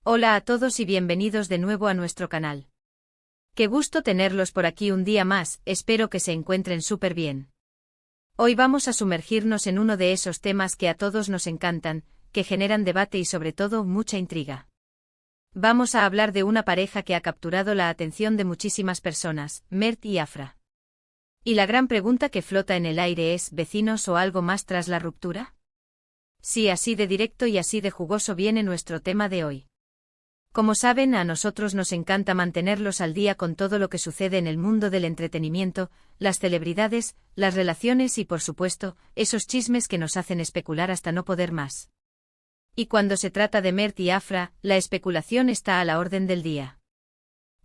Hola a todos y bienvenidos de nuevo a nuestro canal. Qué gusto tenerlos por aquí un día más, espero que se encuentren súper bien. Hoy vamos a sumergirnos en uno de esos temas que a todos nos encantan, que generan debate y sobre todo mucha intriga. Vamos a hablar de una pareja que ha capturado la atención de muchísimas personas, Mert y Afra. Y la gran pregunta que flota en el aire es, ¿vecinos o algo más tras la ruptura? Sí, así de directo y así de jugoso viene nuestro tema de hoy. Como saben, a nosotros nos encanta mantenerlos al día con todo lo que sucede en el mundo del entretenimiento, las celebridades, las relaciones y, por supuesto, esos chismes que nos hacen especular hasta no poder más. Y cuando se trata de Mert y Afra, la especulación está a la orden del día.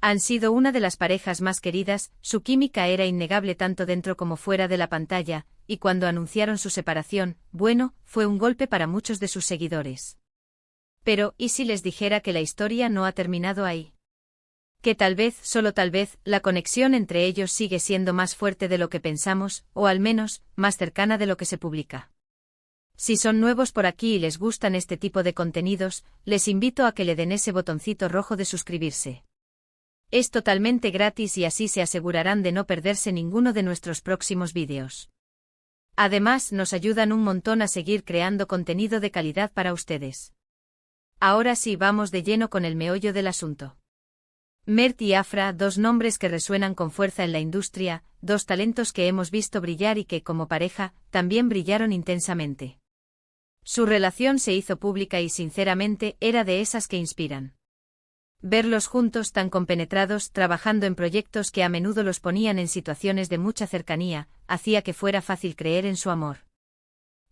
Han sido una de las parejas más queridas, su química era innegable tanto dentro como fuera de la pantalla, y cuando anunciaron su separación, bueno, fue un golpe para muchos de sus seguidores. Pero, ¿y si les dijera que la historia no ha terminado ahí? Que tal vez, solo tal vez, la conexión entre ellos sigue siendo más fuerte de lo que pensamos, o al menos, más cercana de lo que se publica. Si son nuevos por aquí y les gustan este tipo de contenidos, les invito a que le den ese botoncito rojo de suscribirse. Es totalmente gratis y así se asegurarán de no perderse ninguno de nuestros próximos vídeos. Además, nos ayudan un montón a seguir creando contenido de calidad para ustedes. Ahora sí, vamos de lleno con el meollo del asunto. Mert y Afra, dos nombres que resuenan con fuerza en la industria, dos talentos que hemos visto brillar y que, como pareja, también brillaron intensamente. Su relación se hizo pública y, sinceramente, era de esas que inspiran. Verlos juntos tan compenetrados, trabajando en proyectos que a menudo los ponían en situaciones de mucha cercanía, hacía que fuera fácil creer en su amor.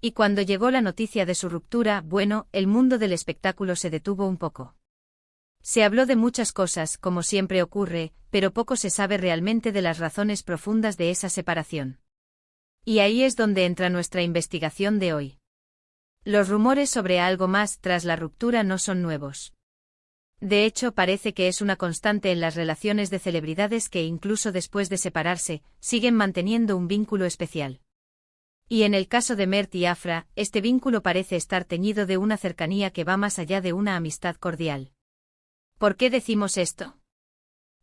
Y cuando llegó la noticia de su ruptura, bueno, el mundo del espectáculo se detuvo un poco. Se habló de muchas cosas, como siempre ocurre, pero poco se sabe realmente de las razones profundas de esa separación. Y ahí es donde entra nuestra investigación de hoy. Los rumores sobre algo más tras la ruptura no son nuevos. De hecho, parece que es una constante en las relaciones de celebridades que incluso después de separarse, siguen manteniendo un vínculo especial. Y en el caso de Mert y Afra, este vínculo parece estar teñido de una cercanía que va más allá de una amistad cordial. ¿Por qué decimos esto?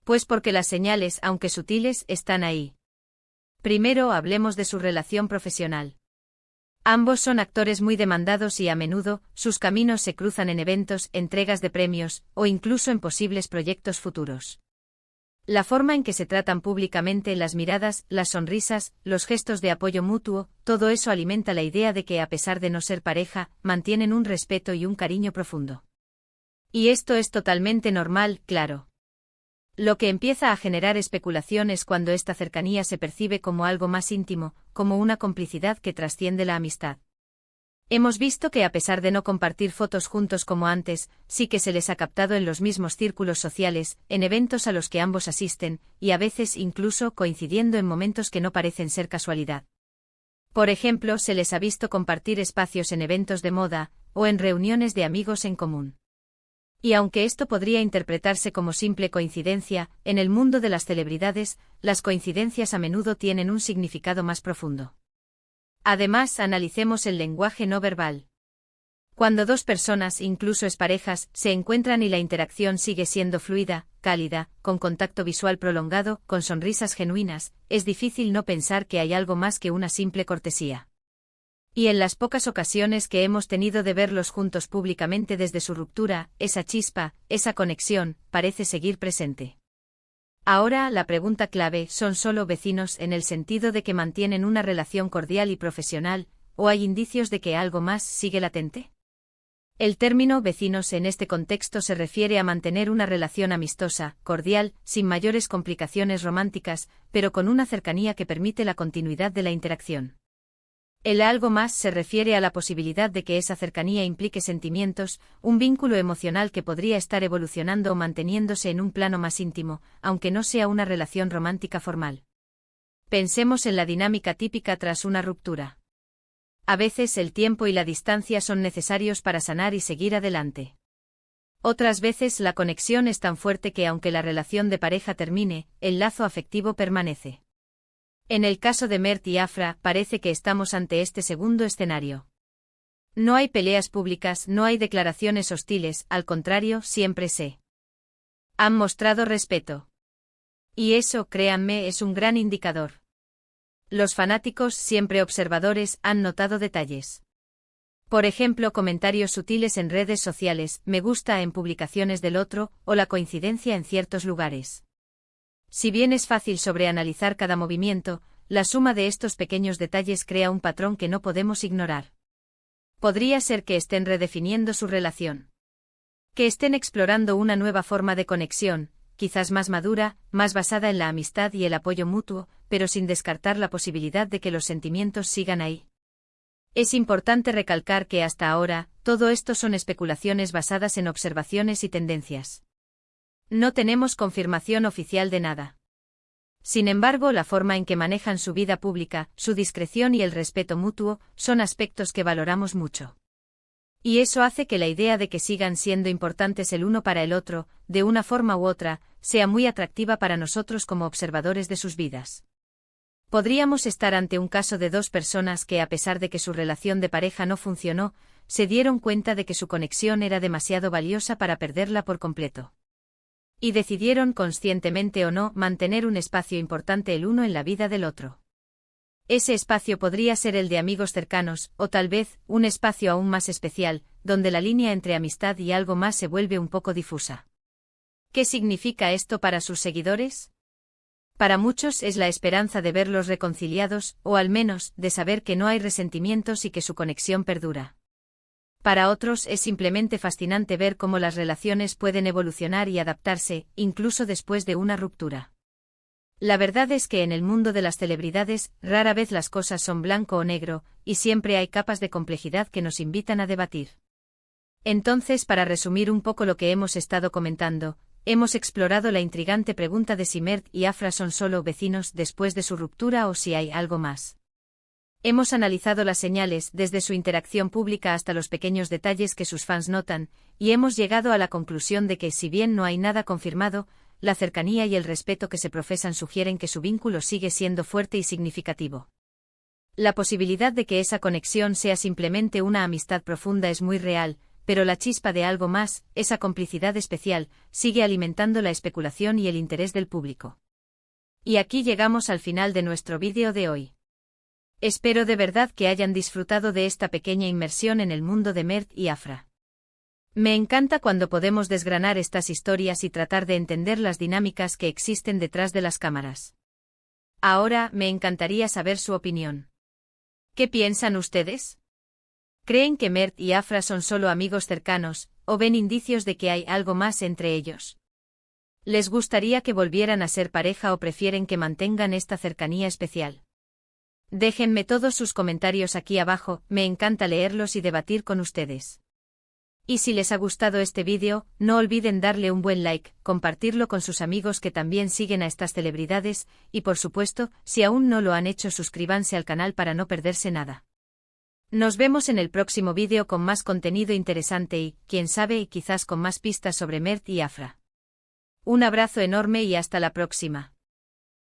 Pues porque las señales, aunque sutiles, están ahí. Primero hablemos de su relación profesional. Ambos son actores muy demandados y a menudo, sus caminos se cruzan en eventos, entregas de premios, o incluso en posibles proyectos futuros. La forma en que se tratan públicamente, las miradas, las sonrisas, los gestos de apoyo mutuo, todo eso alimenta la idea de que a pesar de no ser pareja, mantienen un respeto y un cariño profundo. Y esto es totalmente normal, claro. Lo que empieza a generar especulación es cuando esta cercanía se percibe como algo más íntimo, como una complicidad que trasciende la amistad. Hemos visto que a pesar de no compartir fotos juntos como antes, sí que se les ha captado en los mismos círculos sociales, en eventos a los que ambos asisten, y a veces incluso coincidiendo en momentos que no parecen ser casualidad. Por ejemplo, se les ha visto compartir espacios en eventos de moda, o en reuniones de amigos en común. Y aunque esto podría interpretarse como simple coincidencia, en el mundo de las celebridades, las coincidencias a menudo tienen un significado más profundo. Además, analicemos el lenguaje no verbal. Cuando dos personas, incluso exparejas, se encuentran y la interacción sigue siendo fluida, cálida, con contacto visual prolongado, con sonrisas genuinas, es difícil no pensar que hay algo más que una simple cortesía. Y en las pocas ocasiones que hemos tenido de verlos juntos públicamente desde su ruptura, esa chispa, esa conexión, parece seguir presente. Ahora, la pregunta clave, ¿son solo vecinos en el sentido de que mantienen una relación cordial y profesional, o hay indicios de que algo más sigue latente? El término vecinos en este contexto se refiere a mantener una relación amistosa, cordial, sin mayores complicaciones románticas, pero con una cercanía que permite la continuidad de la interacción. El algo más se refiere a la posibilidad de que esa cercanía implique sentimientos, un vínculo emocional que podría estar evolucionando o manteniéndose en un plano más íntimo, aunque no sea una relación romántica formal. Pensemos en la dinámica típica tras una ruptura. A veces el tiempo y la distancia son necesarios para sanar y seguir adelante. Otras veces la conexión es tan fuerte que aunque la relación de pareja termine, el lazo afectivo permanece. En el caso de Mert y Afra, parece que estamos ante este segundo escenario. No hay peleas públicas, no hay declaraciones hostiles, al contrario, siempre se han mostrado respeto. Y eso, créanme, es un gran indicador. Los fanáticos, siempre observadores, han notado detalles. Por ejemplo, comentarios sutiles en redes sociales, me gusta en publicaciones del otro, o la coincidencia en ciertos lugares. Si bien es fácil sobreanalizar cada movimiento, la suma de estos pequeños detalles crea un patrón que no podemos ignorar. Podría ser que estén redefiniendo su relación. Que estén explorando una nueva forma de conexión, quizás más madura, más basada en la amistad y el apoyo mutuo, pero sin descartar la posibilidad de que los sentimientos sigan ahí. Es importante recalcar que hasta ahora, todo esto son especulaciones basadas en observaciones y tendencias. No tenemos confirmación oficial de nada. Sin embargo, la forma en que manejan su vida pública, su discreción y el respeto mutuo, son aspectos que valoramos mucho. Y eso hace que la idea de que sigan siendo importantes el uno para el otro, de una forma u otra, sea muy atractiva para nosotros como observadores de sus vidas. Podríamos estar ante un caso de dos personas que, a pesar de que su relación de pareja no funcionó, se dieron cuenta de que su conexión era demasiado valiosa para perderla por completo. Y decidieron, conscientemente o no, mantener un espacio importante el uno en la vida del otro. Ese espacio podría ser el de amigos cercanos, o tal vez, un espacio aún más especial, donde la línea entre amistad y algo más se vuelve un poco difusa. ¿Qué significa esto para sus seguidores? Para muchos es la esperanza de verlos reconciliados, o al menos, de saber que no hay resentimientos y que su conexión perdura. Para otros es simplemente fascinante ver cómo las relaciones pueden evolucionar y adaptarse, incluso después de una ruptura. La verdad es que en el mundo de las celebridades, rara vez las cosas son blanco o negro, y siempre hay capas de complejidad que nos invitan a debatir. Entonces, para resumir un poco lo que hemos estado comentando, hemos explorado la intrigante pregunta de si Mert y Afra son solo vecinos después de su ruptura o si hay algo más. Hemos analizado las señales desde su interacción pública hasta los pequeños detalles que sus fans notan, y hemos llegado a la conclusión de que si bien no hay nada confirmado, la cercanía y el respeto que se profesan sugieren que su vínculo sigue siendo fuerte y significativo. La posibilidad de que esa conexión sea simplemente una amistad profunda es muy real, pero la chispa de algo más, esa complicidad especial, sigue alimentando la especulación y el interés del público. Y aquí llegamos al final de nuestro vídeo de hoy. Espero de verdad que hayan disfrutado de esta pequeña inmersión en el mundo de Mert y Afra. Me encanta cuando podemos desgranar estas historias y tratar de entender las dinámicas que existen detrás de las cámaras. Ahora, me encantaría saber su opinión. ¿Qué piensan ustedes? ¿Creen que Mert y Afra son solo amigos cercanos, o ven indicios de que hay algo más entre ellos? ¿Les gustaría que volvieran a ser pareja o prefieren que mantengan esta cercanía especial? Déjenme todos sus comentarios aquí abajo, me encanta leerlos y debatir con ustedes. Y si les ha gustado este vídeo, no olviden darle un buen like, compartirlo con sus amigos que también siguen a estas celebridades, y por supuesto, si aún no lo han hecho, suscríbanse al canal para no perderse nada. Nos vemos en el próximo vídeo con más contenido interesante y, quién sabe, quizás con más pistas sobre Mert y Afra. Un abrazo enorme y hasta la próxima.